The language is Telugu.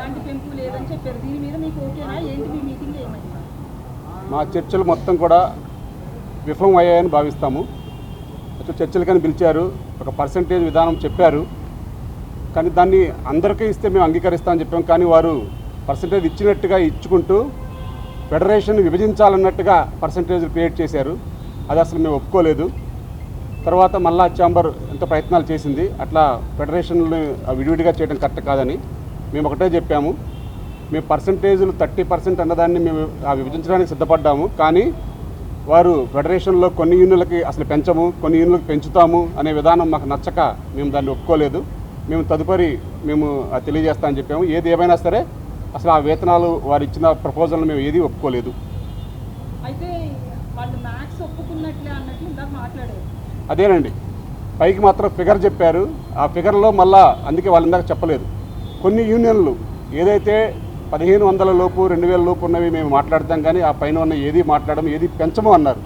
ఎలాంటి పెంపు లేదని చెప్పారు. దీని మీద మీకు ఓకేనా? ఏంటి మీ మీటింగ్ ఏమైంది? మా చర్చలు మొత్తం కూడా విఫలం అయ్యాయని భావిస్తాము. అసలు చర్చలకని పిలిచారు, ఒక పర్సంటేజ్ విధానం చెప్పారు, కానీ దాన్ని అందరికీ ఇస్తే మేము అంగీకరిస్తామని చెప్పాం. కానీ వారు పర్సంటేజ్ ఇచ్చినట్టుగా ఇచ్చుకుంటూ ఫెడరేషన్ విభజించాలన్నట్టుగా పర్సంటేజ్ క్రియేట్ చేశారు. అది అసలు మేము ఒప్పుకోలేదు. తర్వాత మళ్ళా ఛాంబర్ ఎంతో ప్రయత్నాలు చేసింది. అట్లా ఫెడరేషన్లు విడివిడిగా చేయడం కరెక్ట్ కాదని మేము ఒకటే చెప్పాము. మేము పర్సంటేజులు 30% అన్నదాన్ని మేము విభజించడానికి సిద్ధపడ్డాము. కానీ వారు ఫెడరేషన్లో కొన్ని యూనియన్లకి అసలు పెంచము, కొన్ని యూనియన్లకు పెంచుతాము అనే విధానం మాకు నచ్చక మేము దాన్ని ఒప్పుకోలేదు. మేము తదుపరి తెలియజేస్తామని చెప్పాము. ఏది ఏమైనా సరే అసలు ఆ వేతనాలు వారు ఇచ్చిన ప్రపోజల్ని మేము ఏది ఒప్పుకోలేదు. అయితే వాళ్ళు మ్యాథ్స్ ఒప్పుకున్నట్లే అన్నట్లు ఇందాక మాట్లాడారు. అదేనండి, పైకి మాత్రం ఫిగర్ చెప్పారు. ఆ ఫిగర్లో మళ్ళా అందుకే వాళ్ళు ఇందాక చెప్పలేదు. కొన్ని యూనియన్లు ఏదైతే 1500 లోపు 2000 లోపు ఉన్నవి మేము మాట్లాడతాం, కానీ ఆ పైన ఉన్న ఏది మాట్లాడము, ఏది పెంచము అన్నారు.